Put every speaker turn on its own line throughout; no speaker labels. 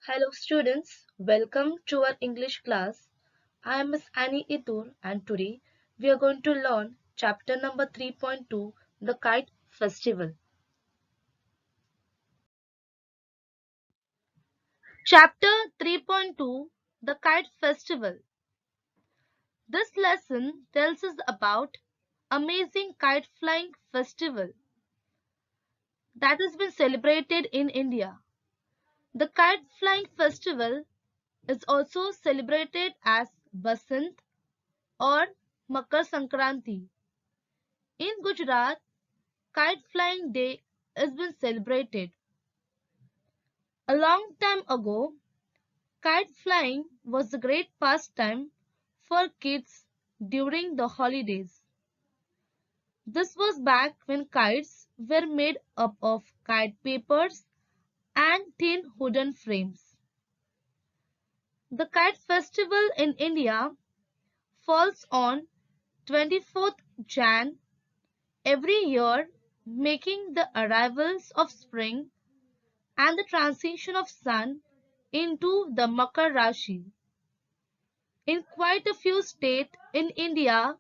Hello students, welcome to our English class. I am Miss Annie Itur and today we are going to learn chapter number 3.2, the Kite Festival. Chapter 3.2, the Kite Festival. This lesson tells us about amazing kite flying festival that has been celebrated in India. The kite flying festival is also celebrated as Basant or Makar Sankranti. In Gujarat, Kite Flying Day has been celebrated. A long time ago, kite flying was a great pastime for kids during the holidays. This was back when kites were made up of kite papers and thin wooden frames. The Kite Festival in India falls on 24th Jan every year, making the arrivals of spring and the transition of sun into the Makar Rashi. In quite a few states in India,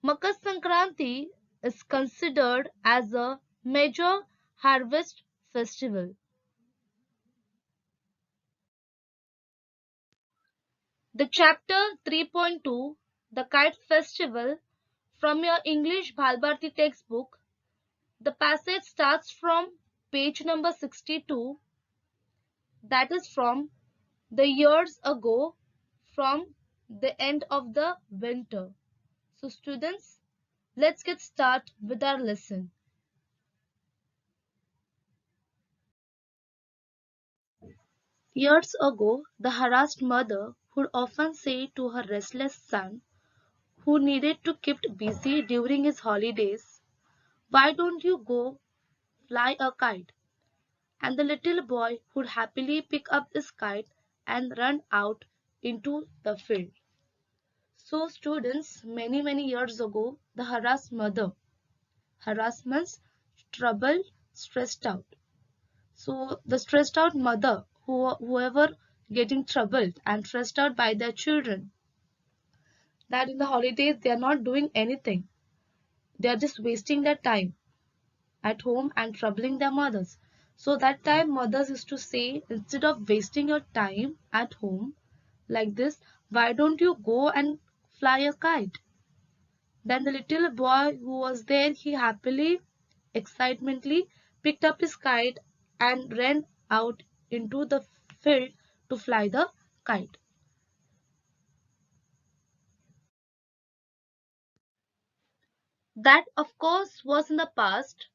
Makar Sankranti is considered as a major harvest festival. The chapter 3.2, the Kite Festival, from your English Bhalbharti textbook, the passage starts from page number 62, that is from the years ago, from the end of the winter. So students, let's get started with our lesson. Years ago, the harassed mother would often say to her restless son, who needed to keep busy during his holidays, "Why don't you go fly a kite?" And the little boy would happily pick up his kite and run out into the field. So students, many years ago, the harassed mother, harassments, trouble, stressed out. So the stressed out mother, whoever getting troubled and stressed out by their children, that in the holidays they are not doing anything. They are just wasting their time at home and troubling their mothers. So that time mothers used to say, instead of wasting your time at home like this, why don't you go and fly a kite? Then the little boy who was there, he happily, excitedly picked up his kite and ran out into the field to fly the kite. That, of course, was in the past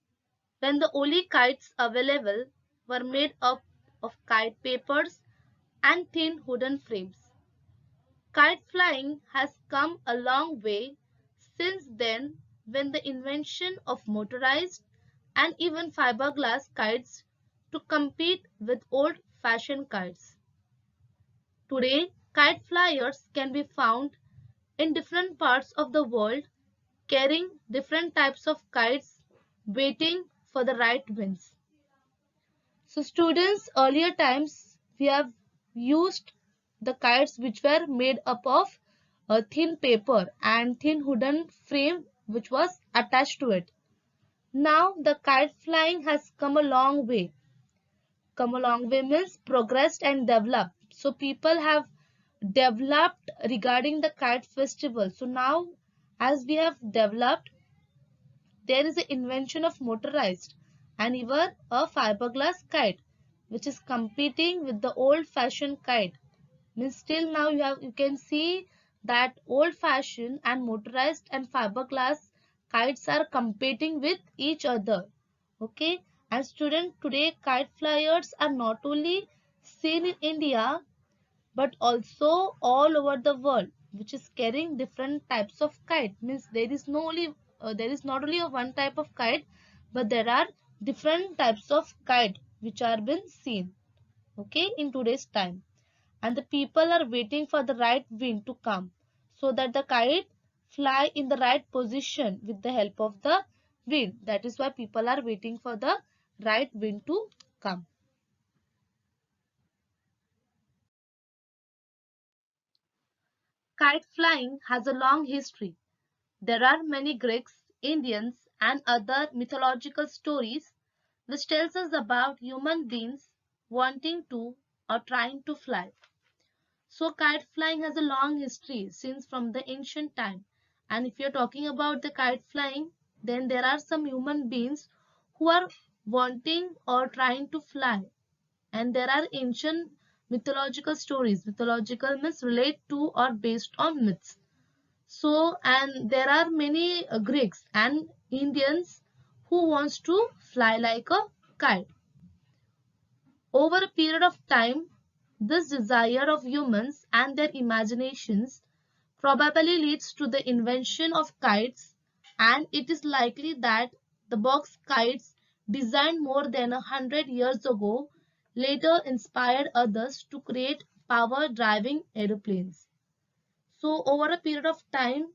when the only kites available were made up of kite papers and thin wooden frames. Kite flying has come a long way since then when the invention of motorized and even fiberglass kites to compete with old-fashioned kites. Today, kite flyers can be found in different parts of the world carrying different types of kites waiting for the right winds. So students, earlier times we have used the kites which were made up of a thin paper and thin wooden frame which was attached to it. Now the kite flying has come a long way. Come a long way means progressed and developed. So people have developed regarding the kite festival. So now as we have developed, there is an invention of motorized and even a fiberglass kite which is competing with the old fashioned kite. Means still now you can see that old fashioned and motorized and fiberglass kites are competing with each other. Okay, and student, today kite flyers are not only seen in India but also all over the world, which is carrying different types of kite. Means there is not only a one type of kite, but there are different types of kite which are been seen, okay, in today's time. And the people are waiting for the right wind to come so that the kite fly in the right position with the help of the wind. That is why people are waiting for the right wind to come. Kite flying has a long history. There are many Greeks, Indians, and other mythological stories which tells us about human beings wanting to or trying to fly. So kite flying has a long history since from the ancient time. And if you're talking about the kite flying, then there are some human beings who are wanting or trying to fly. And there are ancient mythological stories. Mythological myths relate to or based on myths. So, and there are many Greeks and Indians who wants to fly like a kite. Over a period of time, this desire of humans and their imaginations probably leads to the invention of kites, and it is likely that the box kites designed more than 100 years ago later inspired others to create power driving aeroplanes. So over a period of time,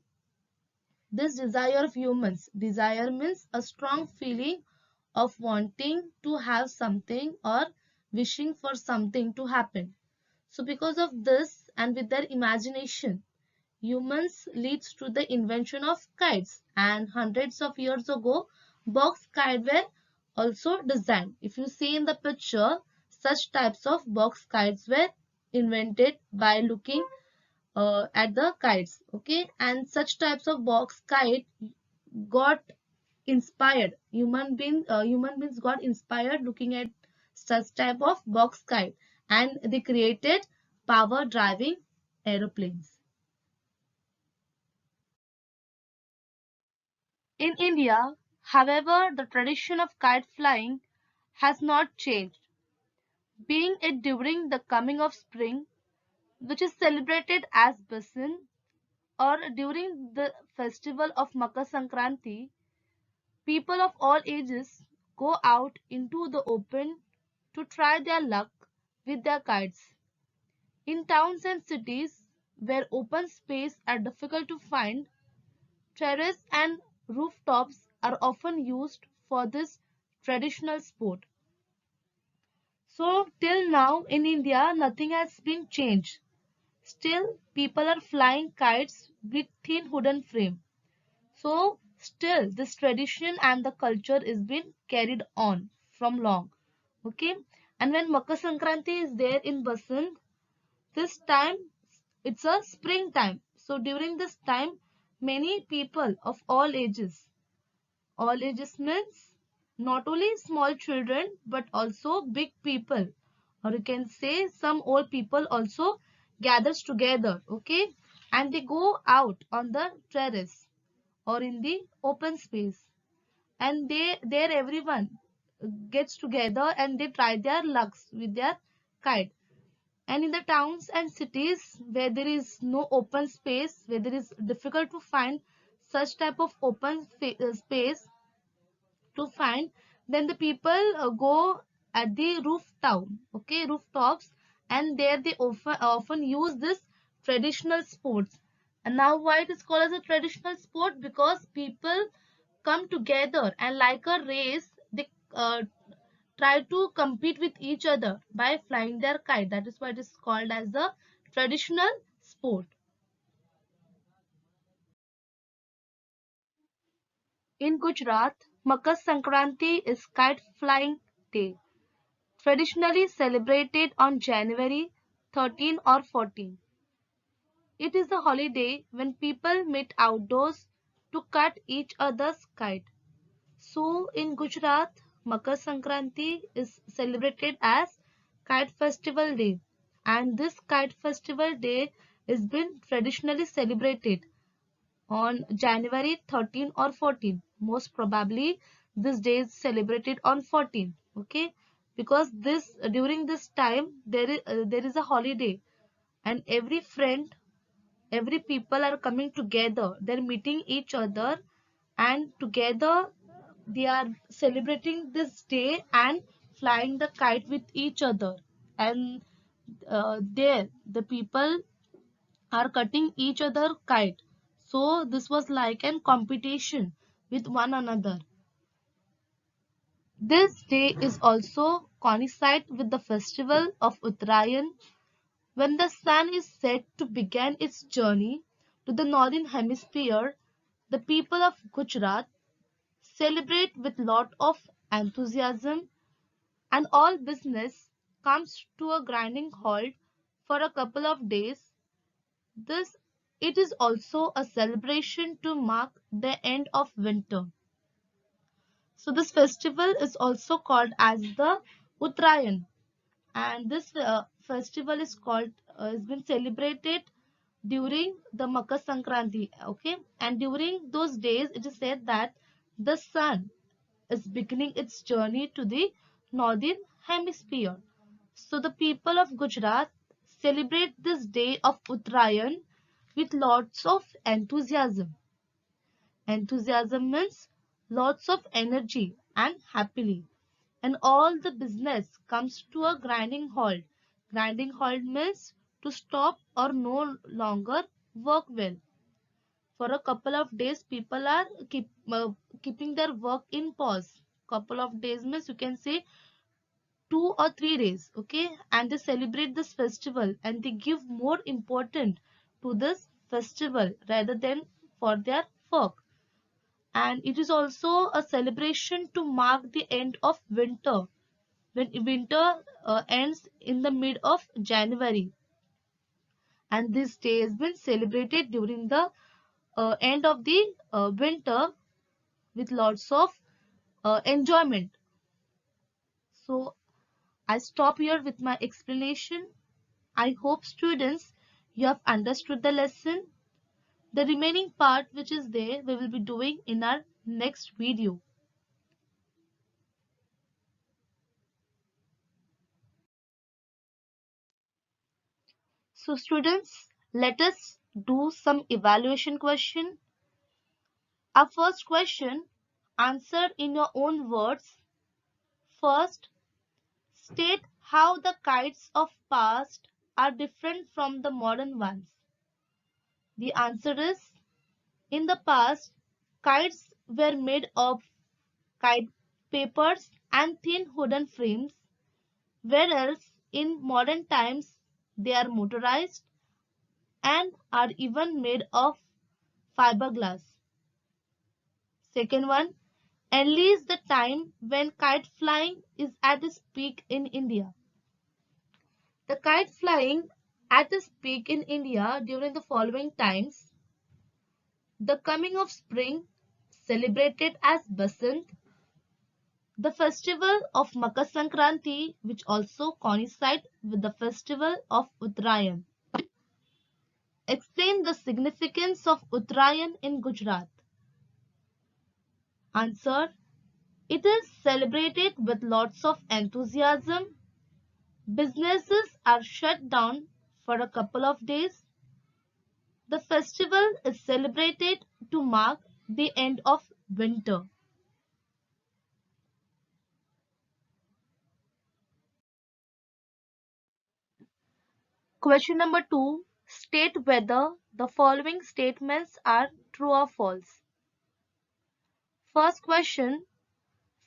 this desire of humans, desire means a strong feeling of wanting to have something or wishing for something to happen. So because of this and with their imagination, humans leads to the invention of kites, and hundreds of years ago box kites were also designed. If you see in the picture, such types of box kites were invented by looking at the kites, okay, and such types of box kite got inspired, human beings got inspired looking at such type of box kite, and they created power driving aeroplanes. In India, however, the tradition of kite flying has not changed, being it during the coming of spring, which is celebrated as Basin, or during the festival of Makar Sankranti. People of all ages go out into the open to try their luck with their kites. In towns and cities where open space are difficult to find, terraces and rooftops are often used for this traditional sport. So till now in India nothing has been changed. Still people are flying kites with thin wooden frame. So still this tradition and the culture is being carried on from long. Okay. And when Makar Sankranti is there in Basant, this time it's a springtime. So during this time, many people of all ages means not only small children but also big people, or you can say some old people also gathers together, okay, and they go out on the terrace or in the open space, and they there everyone gets together and they try their lucks with their kite. And in the towns and cities where there is no open space, where there is difficult to find such type of open space to find, then the people go at the rooftop, okay, rooftops, and there they often use this traditional sports. And now why it is called as a traditional sport? Because people come together and like a race, they try to compete with each other by flying their kite. That is why it is called as the traditional sport. In Gujarat, Makar Sankranti is kite flying day, traditionally celebrated on January 13 or 14. It is a holiday when people meet outdoors to cut each other's kite. So in Gujarat, Makar Sankranti is celebrated as Kite Festival Day, and this Kite Festival Day is been traditionally celebrated on January 13 or 14. Most probably this day is celebrated on 14, okay, because this during this time there is a holiday, and every friend, every people are coming together, they're meeting each other, and together they are celebrating this day and flying the kite with each other. And there the people are cutting each other kite. So this was like an competition with one another. This day is also coincide with the festival of Uttarayan, when the sun is set to begin its journey to the northern hemisphere, the people of Gujarat celebrate with lot of enthusiasm, and all business comes to a grinding halt for a couple of days. This it is also a celebration to mark the end of winter. So this festival is also called as the Uttarayan, and this festival is called has been celebrated during the Makar Sankranti. Okay, and during those days, it is said that the sun is beginning its journey to the northern hemisphere. So the people of Gujarat celebrate this day of Uttarayan with lots of enthusiasm. Enthusiasm means lots of energy and happily. And all the business comes to a grinding halt. Grinding halt means to stop or no longer work well. For a couple of days, people are keeping their work in pause. Couple of days means you can say 2 or 3 days, okay? And they celebrate this festival and they give more importance to this festival rather than for their work. And it is also a celebration to mark the end of winter when winter ends in the mid of January, and this day has been celebrated during the end of the winter with lots of enjoyment. So I stop here with my explanation. I hope students you have understood the lesson. The remaining part which is there we will be doing in our next video. So students, let us do some evaluation question. Our first question, answer in your own words. First, state how the kites of past are different from the modern ones. The answer is, in the past, kites were made of kite papers and thin wooden frames, whereas in modern times they are motorized and are even made of fiberglass. Second one, enlist the time when kite flying is at its peak in India. The kite flying at its peak in India during the following times: the coming of spring, celebrated as Basant, the festival of Makar Sankranti, which also coincide with the festival of Uttarayan. Explain the significance of Uttarayan in Gujarat. Answer: it is celebrated with lots of enthusiasm. Businesses are shut down for a couple of days. The festival is celebrated to mark the end of winter. Question number 2. State whether the following statements are true or false. First question.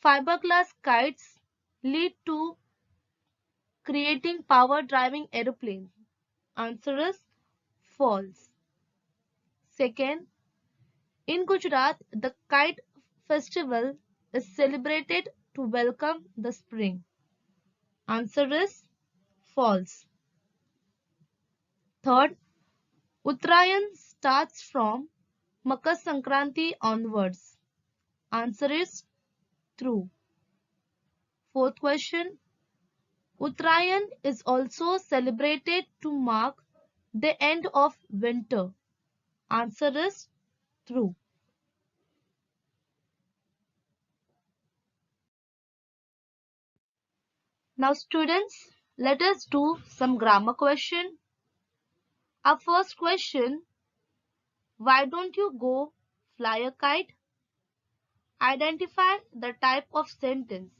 Fiberglass kites lead to creating power driving aeroplanes. Answer is false. Second, in Gujarat, the kite festival is celebrated to welcome the spring. Answer is false. Third, Uttarayan starts from Makar Sankranti onwards. Answer is true. Fourth question, Uttarayan is also celebrated to mark the end of winter. Answer is true. Now students, let us do some grammar question. Our first question, why don't you go fly a kite? Identify the type of sentence.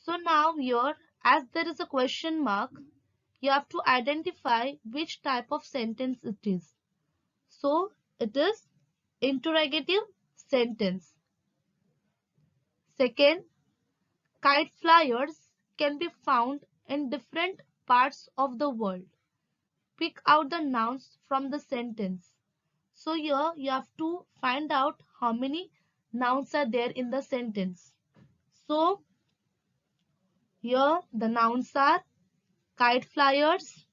So now here, as there is a question mark, you have to identify which type of sentence it is. So it is interrogative sentence. Second, kite flyers can be found in different parts of the world. Pick out the nouns from the sentence. So here you have to find out how many nouns are there in the sentence. So here the nouns are kite flyers,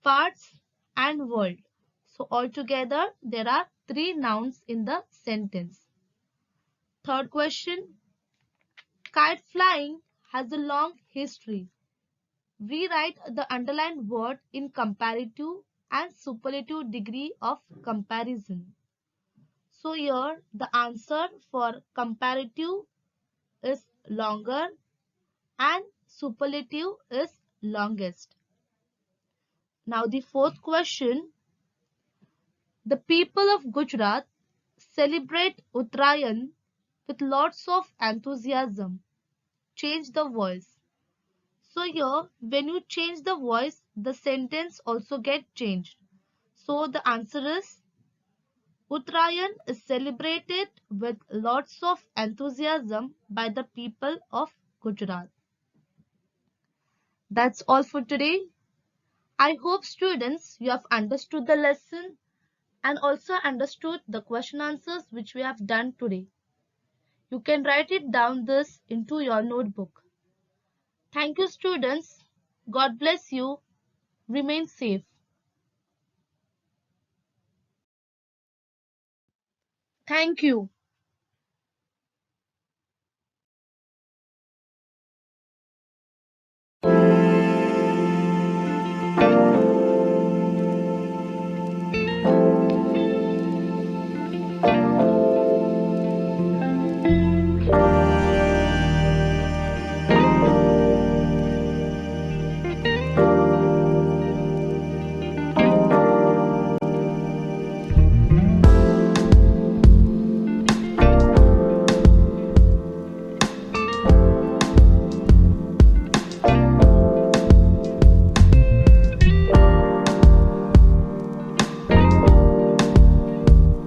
parts and world. So altogether there are 3 nouns in the sentence. Third question, kite flying has a long history. We write the underlined word in comparative and superlative degree of comparison. So here the answer for comparative is longer and superlative is longest. Now the fourth question, the people of Gujarat celebrate Uttarayan with lots of enthusiasm. Change the voice. So here when you change the voice, the sentence also get changed. So the answer is Uttarayan is celebrated with lots of enthusiasm by the people of Gujarat. That's all for today. I hope students you have understood the lesson and also understood the question answers which we have done today. You can write it down this into your notebook. Thank you students. God bless you. Remain safe. Thank you.